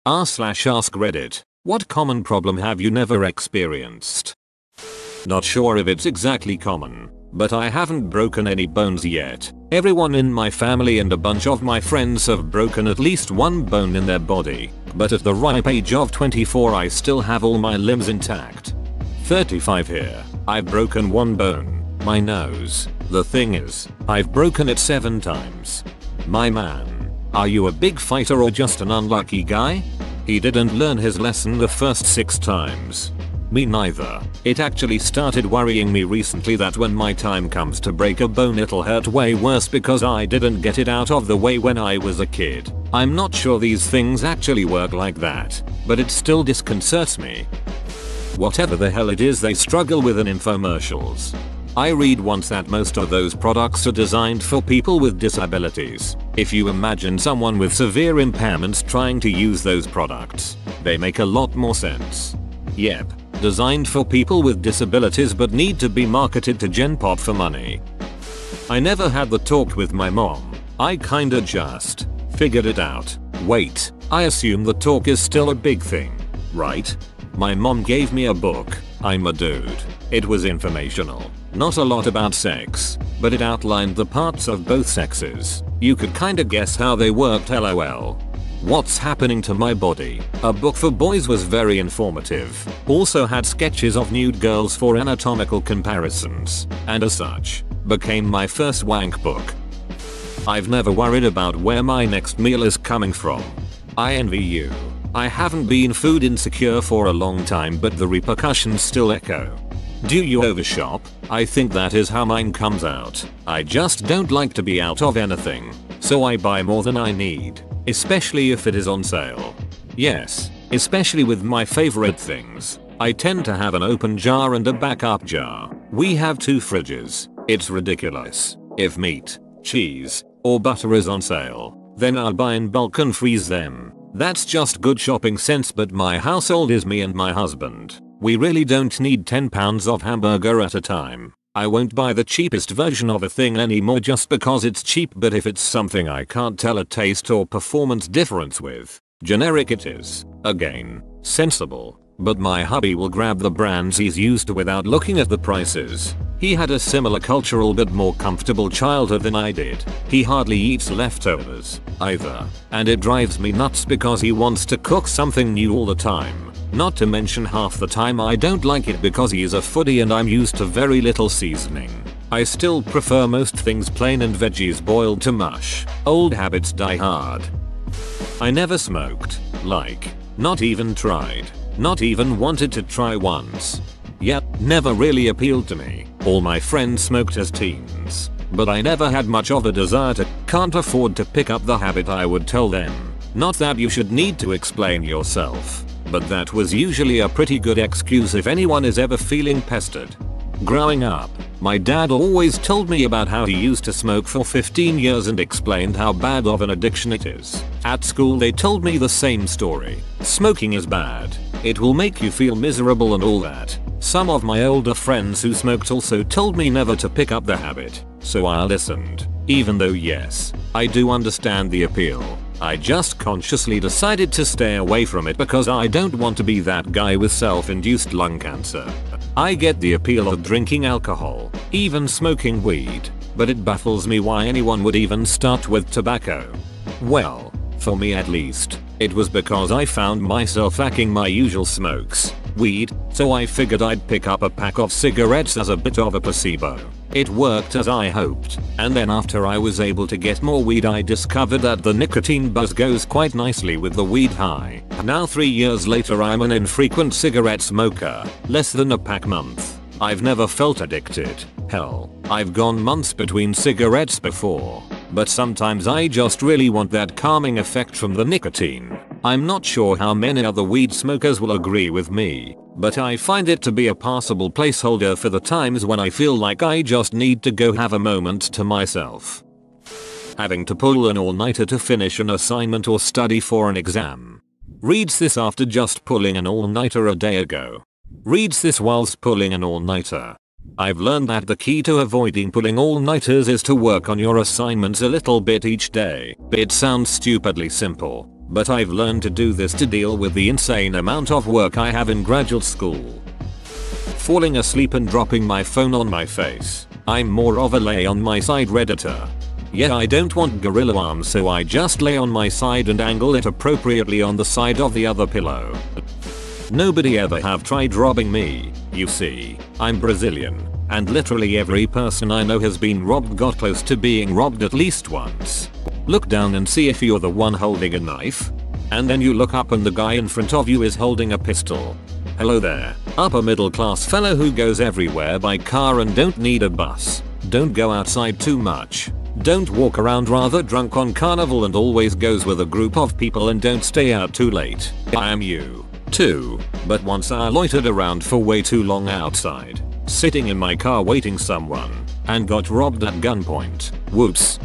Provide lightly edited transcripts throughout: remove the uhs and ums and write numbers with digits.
r/ask Reddit. What common problem have you never experienced? Not sure if it's exactly common, but I haven't broken any bones yet. Everyone in my family and a bunch of my friends have broken at least one bone in their body, but at the ripe age of 24 I still have all my limbs intact. 35 here. I've broken one bone, my nose. The thing is, I've broken it 7 times. My man, are you a big fighter or just an unlucky guy? He didn't learn his lesson the first 6 times. Me neither. It actually started worrying me recently that when my time comes to break a bone it'll hurt way worse because I didn't get it out of the way when I was a kid. I'm not sure these things actually work like that, but it still disconcerts me. Whatever the hell it is they struggle with in infomercials. I read once that most of those products are designed for people with disabilities. If you imagine someone with severe impairments trying to use those products, they make a lot more sense. Yep. Designed for people with disabilities but need to be marketed to Gen Pop for money. I never had the talk with my mom. I kinda just figured it out. Wait, I assume the talk is still a big thing, right? My mom gave me a book, I'm a Dude. It was informational. Not a lot about sex, but it outlined the parts of both sexes. You could kinda guess how they worked, lol. What's happening to my body? A book for boys was very informative. Also had sketches of nude girls for anatomical comparisons, and as such, became my first wank book. I've never worried about where my next meal is coming from. I envy you. I haven't been food insecure for a long time but the repercussions still echo. Do you overshop? I think that is how mine comes out. I just don't like to be out of anything, so I buy more than I need. Especially if it is on sale. Yes, especially with my favorite things. I tend to have an open jar and a backup jar. We have 2 fridges. It's ridiculous. If meat, cheese, or butter is on sale, then I'll buy in bulk and freeze them. That's just good shopping sense, but my household is me and my husband. We really don't need 10 pounds of hamburger at a time. I won't buy the cheapest version of a thing anymore just because it's cheap, but if it's something I can't tell a taste or performance difference with, generic it is. Again, sensible. But my hubby will grab the brands he's used to without looking at the prices. He had a similar cultural but more comfortable childhood than I did. He hardly eats leftovers, either. And it drives me nuts because he wants to cook something new all the time. Not to mention half the time I don't like it because he is a foodie and I'm used to very little seasoning. I still prefer most things plain and veggies boiled to mush. Old habits die hard. I never smoked. Like, not even tried. Not even wanted to try once. Yep, never really appealed to me. All my friends smoked as teens. But I never had much of a desire to. Can't afford to pick up the habit, I would tell them. Not that you should need to explain yourself. But that was usually a pretty good excuse if anyone is ever feeling pestered. Growing up, my dad always told me about how he used to smoke for 15 years and explained how bad of an addiction it is. At school they told me the same story. Smoking is bad. It will make you feel miserable and all that. Some of my older friends who smoked also told me never to pick up the habit, so I listened. Even though yes, I do understand the appeal. I just consciously decided to stay away from it because I don't want to be that guy with self-induced lung cancer. I get the appeal of drinking alcohol, even smoking weed, but it baffles me why anyone would even start with tobacco. Well, for me at least, it was because I found myself lacking my usual smokes, weed, so I figured I'd pick up a pack of cigarettes as a bit of a placebo. It worked as I hoped, and then after I was able to get more weed I discovered that the nicotine buzz goes quite nicely with the weed high. Now 3 years later I'm an infrequent cigarette smoker, less than a pack a month. I've never felt addicted. Hell, I've gone months between cigarettes before. But sometimes I just really want that calming effect from the nicotine. I'm not sure how many other weed smokers will agree with me, but I find it to be a passable placeholder for the times when I feel like I just need to go have a moment to myself. Having to pull an all-nighter to finish an assignment or study for an exam. Reads this after just pulling an all-nighter a day ago. Reads this whilst pulling an all-nighter. I've learned that the key to avoiding pulling all-nighters is to work on your assignments a little bit each day. It sounds stupidly simple, but I've learned to do this to deal with the insane amount of work I have in graduate school. Falling asleep and dropping my phone on my face. I'm more of a lay on my side redditor. Yeah, I don't want gorilla arms, so I just lay on my side and angle it appropriately on the side of the other pillow. Nobody ever have tried robbing me. You see, I'm Brazilian, and literally every person I know has been robbed, got close to being robbed at least once. Look down and see if you're the one holding a knife. And then you look up and the guy in front of you is holding a pistol. Hello there, upper middle class fellow who goes everywhere by car and don't need a bus. Don't go outside too much. Don't walk around rather drunk on carnival and always goes with a group of people and don't stay out too late. I am you, too, but once I loitered around for way too long outside, sitting in my car waiting someone, and got robbed at gunpoint. Whoops.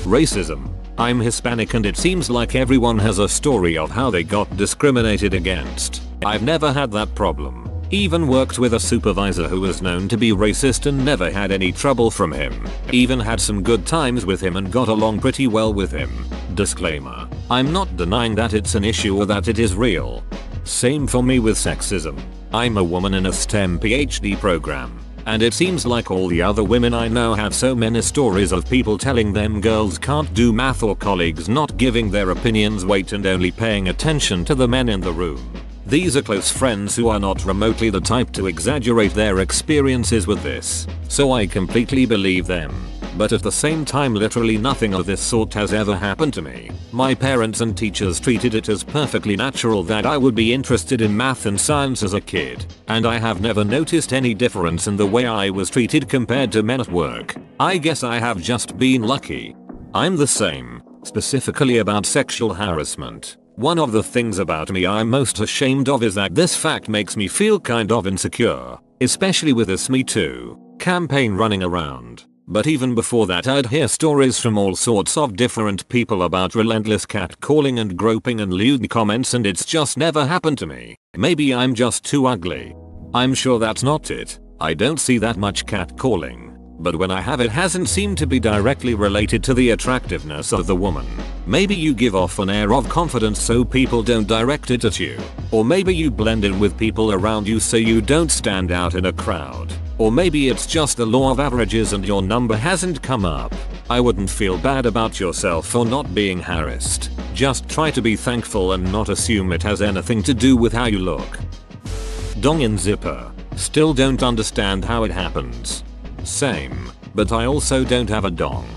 Racism. I'm Hispanic and it seems like everyone has a story of how they got discriminated against. I've never had that problem. Even worked with a supervisor who was known to be racist and never had any trouble from him. Even had some good times with him and got along pretty well with him. Disclaimer. I'm not denying that it's an issue or that it is real. Same for me with sexism. I'm a woman in a STEM PhD program. And it seems like all the other women I know have so many stories of people telling them girls can't do math or colleagues not giving their opinions weight and only paying attention to the men in the room. These are close friends who are not remotely the type to exaggerate their experiences with this, so I completely believe them. But at the same time literally nothing of this sort has ever happened to me. My parents and teachers treated it as perfectly natural that I would be interested in math and science as a kid, and I have never noticed any difference in the way I was treated compared to men at work. I guess I have just been lucky. I'm the same, specifically about sexual harassment. One of the things about me I'm most ashamed of is that this fact makes me feel kind of insecure, especially with this Me Too campaign running around. But even before that I'd hear stories from all sorts of different people about relentless catcalling and groping and lewd comments and it's just never happened to me. Maybe I'm just too ugly. I'm sure that's not it. I don't see that much catcalling. But when I have it hasn't seemed to be directly related to the attractiveness of the woman. Maybe you give off an air of confidence so people don't direct it at you. Or maybe you blend in with people around you so you don't stand out in a crowd. Or maybe it's just the law of averages and your number hasn't come up. I wouldn't feel bad about yourself for not being harassed. Just try to be thankful and not assume it has anything to do with how you look. Dong in zipper. Still don't understand how it happens. Same, but I also don't have a dong.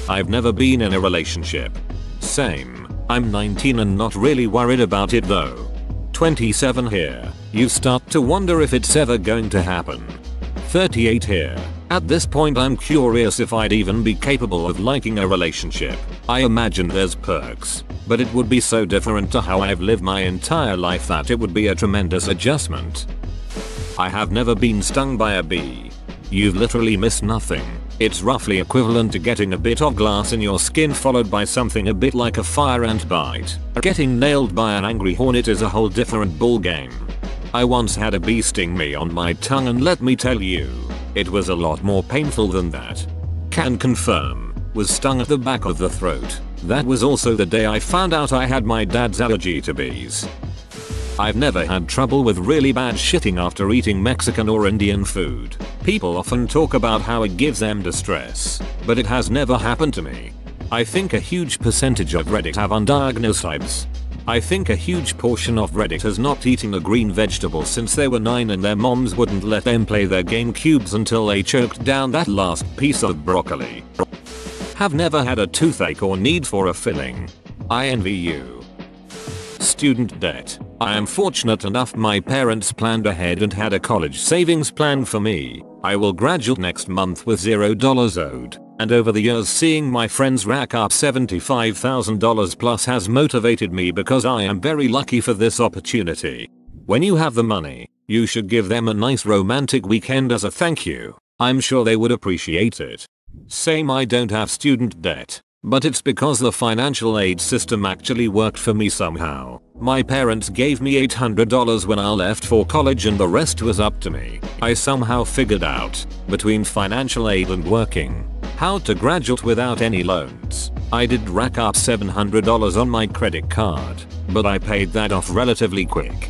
I've never been in a relationship. Same, I'm 19 and not really worried about it though. 27 here, you start to wonder if it's ever going to happen. 38 here, at this point I'm curious if I'd even be capable of liking a relationship. I imagine there's perks, but it would be so different to how I've lived my entire life that it would be a tremendous adjustment. I have never been stung by a bee. You've literally missed nothing. It's roughly equivalent to getting a bit of glass in your skin followed by something a bit like a fire ant bite. Getting nailed by an angry hornet is a whole different ballgame. I once had a bee sting me on my tongue and let me tell you, it was a lot more painful than that. Can confirm, was stung at the back of the throat. That was also the day I found out I had my dad's allergy to bees. I've never had trouble with really bad shitting after eating Mexican or Indian food. People often talk about how it gives them distress, but it has never happened to me. I think a huge percentage of Reddit have undiagnosed IBS. I think a huge portion of Reddit has not eaten a green vegetable since they were 9 and their moms wouldn't let them play their GameCubes until they choked down that last piece of broccoli. Have never had a toothache or need for a filling. I envy you. Student debt. I am fortunate enough my parents planned ahead and had a college savings plan for me. I will graduate next month with $0 owed, and over the years seeing my friends rack up $75,000 plus has motivated me because I am very lucky for this opportunity. When you have the money, you should give them a nice romantic weekend as a thank you. I'm sure they would appreciate it. Same, I don't have student debt. But it's because the financial aid system actually worked for me somehow. My parents gave me $800 when I left for college and the rest was up to me. I somehow figured out, between financial aid and working, how to graduate without any loans. I did rack up $700 on my credit card, but I paid that off relatively quick.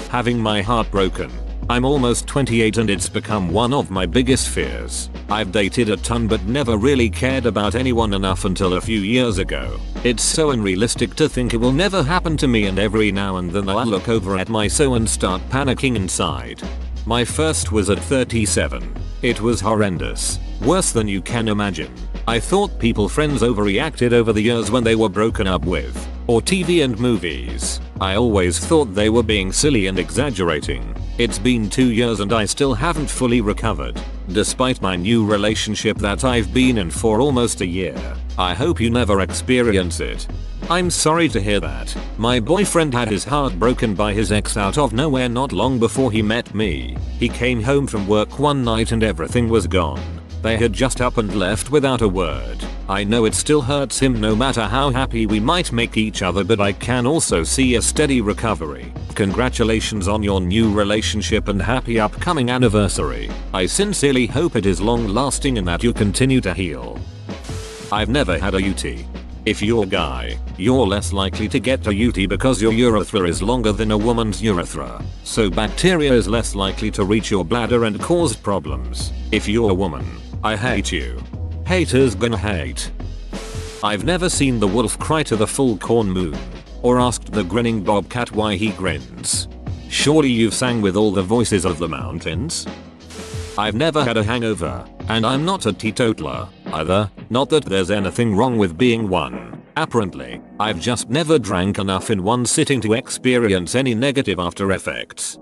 Having my heart broken. I'm almost 28 and it's become one of my biggest fears. I've dated a ton but never really cared about anyone enough until a few years ago. It's so unrealistic to think it will never happen to me, and every now and then I'll look over at my so and start panicking inside. My first was at 37. It was horrendous. Worse than you can imagine. I thought people friends overreacted over the years when they were broken up with, or TV and movies. I always thought they were being silly and exaggerating. It's been 2 years and I still haven't fully recovered, despite my new relationship that I've been in for almost a year. I hope you never experience it. I'm sorry to hear that. My boyfriend had his heart broken by his ex out of nowhere not long before he met me. He came home from work one night and everything was gone. They had just up and left without a word. I know it still hurts him no matter how happy we might make each other, but I can also see a steady recovery. Congratulations on your new relationship and happy upcoming anniversary. I sincerely hope it is long lasting and that you continue to heal. I've never had a UTI. If you're a guy, you're less likely to get a UTI because your urethra is longer than a woman's urethra, so bacteria is less likely to reach your bladder and cause problems. If you're a woman, I hate you. Haters gonna hate. I've never seen the wolf cry to the full corn moon, or asked the grinning bobcat why he grins. Surely you've sang with all the voices of the mountains? I've never had a hangover, and I'm not a teetotaler either, not that there's anything wrong with being one. Apparently, I've just never drank enough in one sitting to experience any negative after effects.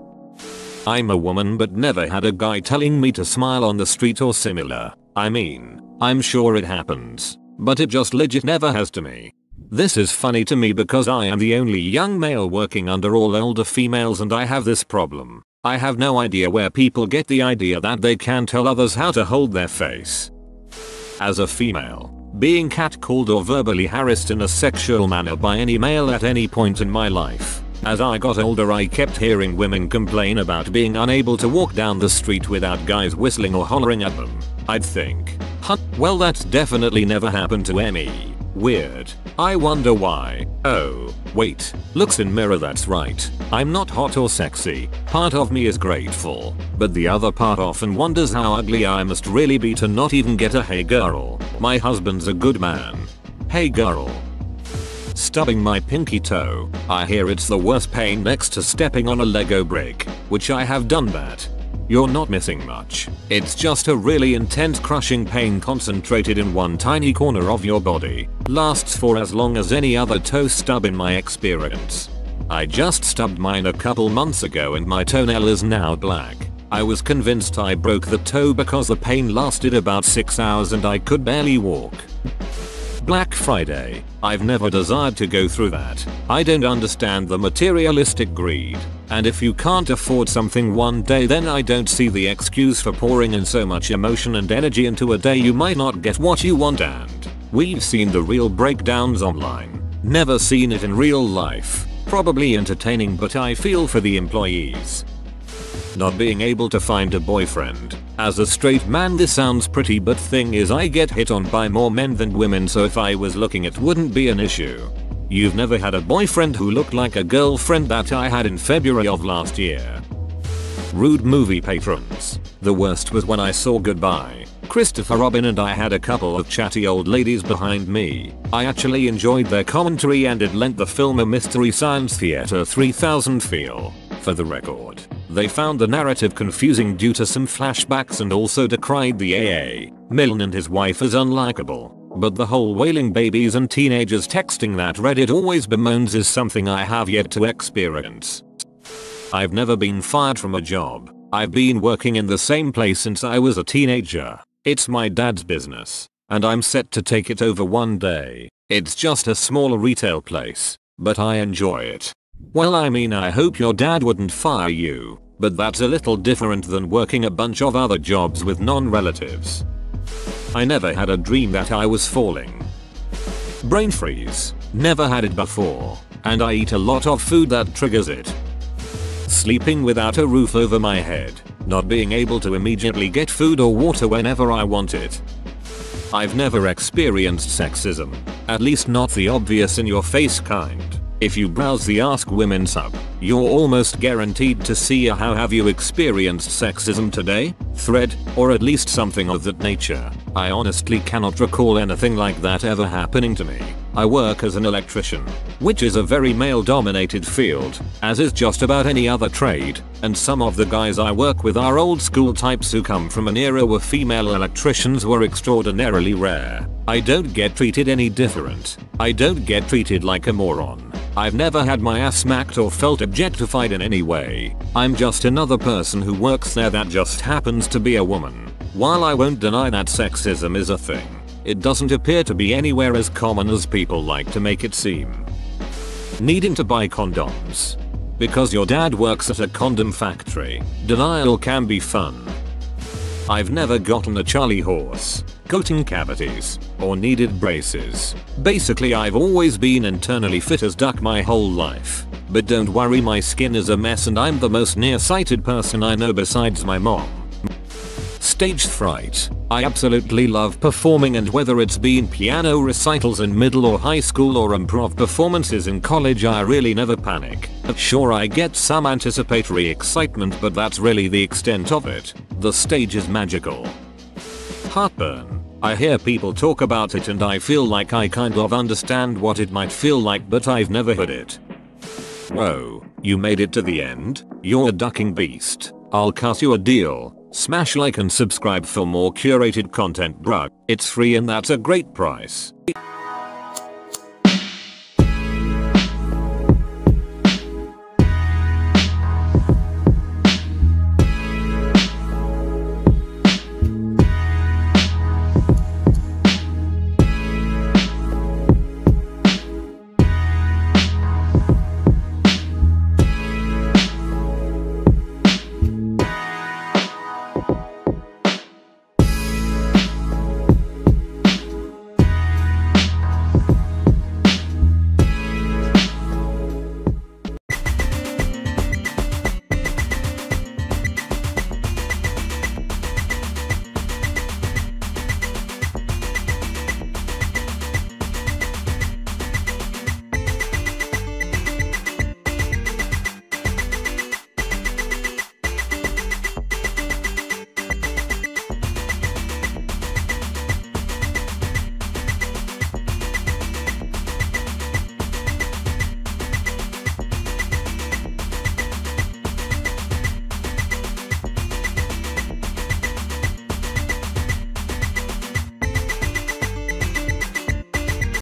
I'm a woman but never had a guy telling me to smile on the street or similar. I mean, I'm sure it happens, but it just legit never has to me. This is funny to me because I am the only young male working under all older females and I have this problem. I have no idea where people get the idea that they can tell others how to hold their face. As a female, being catcalled or verbally harassed in a sexual manner by any male at any point in my life. As I got older I kept hearing women complain about being unable to walk down the street without guys whistling or hollering at them. I'd think, well that's definitely never happened to me. Weird. I wonder why. Oh, wait. Looks in mirror, that's right. I'm not hot or sexy. Part of me is grateful, but the other part often wonders how ugly I must really be to not even get a hey girl. My husband's a good man. Hey girl. Stubbing my pinky toe. I hear it's the worst pain next to stepping on a Lego brick, which I have done that. You're not missing much. It's just a really intense crushing pain concentrated in one tiny corner of your body. Lasts for as long as any other toe stub in my experience. I just stubbed mine a couple months ago and my toenail is now black. I was convinced I broke the toe because the pain lasted about 6 hours and I could barely walk. Black Friday. I've never desired to go through that. I don't understand the materialistic greed. And if you can't afford something one day, then I don't see the excuse for pouring in so much emotion and energy into a day you might not get what you want. And we've seen the real breakdowns online. Never seen it in real life. Probably entertaining, but I feel for the employees. Not being able to find a boyfriend. As a straight man this sounds pretty, but thing is I get hit on by more men than women, so if I was looking it wouldn't be an issue. You've never had a boyfriend who looked like a girlfriend that I had in February of last year. Rude movie patrons. The worst was when I saw Goodbye. Christopher Robin and I had a couple of chatty old ladies behind me. I actually enjoyed their commentary and it lent the film a Mystery Science Theater 3000 feel. For the record, they found the narrative confusing due to some flashbacks and also decried the A.A. Milne and his wife as unlikable. But the whole wailing babies and teenagers texting that Reddit always bemoans is something I have yet to experience. I've never been fired from a job. I've been working in the same place since I was a teenager. It's my dad's business, and I'm set to take it over one day. It's just a smaller retail place, but I enjoy it. Well, I mean, I hope your dad wouldn't fire you, but that's a little different than working a bunch of other jobs with non-relatives. I never had a dream that I was falling. Brain freeze. Never had it before, and I eat a lot of food that triggers it. Sleeping without a roof over my head. Not being able to immediately get food or water whenever I want it. I've never experienced sexism. At least not the obvious in your face kind. If you browse the Ask Women sub, you're almost guaranteed to see a "how have you experienced sexism today?" thread, or at least something of that nature. I honestly cannot recall anything like that ever happening to me. I work as an electrician, which is a very male-dominated field, as is just about any other trade, and some of the guys I work with are old school types who come from an era where female electricians were extraordinarily rare. I don't get treated any different. I don't get treated like a moron. I've never had my ass smacked or felt objectified in any way. I'm just another person who works there that just happens to be a woman. While I won't deny that sexism is a thing, it doesn't appear to be anywhere as common as people like to make it seem. Needing to buy condoms because your dad works at a condom factory. Denial can be fun. I've never gotten a Charlie horse, coating cavities, or needed braces. Basically, I've always been internally fit as duck my whole life. But don't worry, my skin is a mess and I'm the most nearsighted person I know besides my mom. Stage fright. I absolutely love performing, and whether it's been piano recitals in middle or high school or improv performances in college, I really never panic. Sure, I get some anticipatory excitement, but that's really the extent of it. The stage is magical. Heartburn. I hear people talk about it and I feel like I kind of understand what it might feel like, but I've never had it. Whoa, you made it to the end? You're a ducking beast. I'll cut you a deal. Smash like and subscribe for more curated content, bruh. It's free and that's a great price.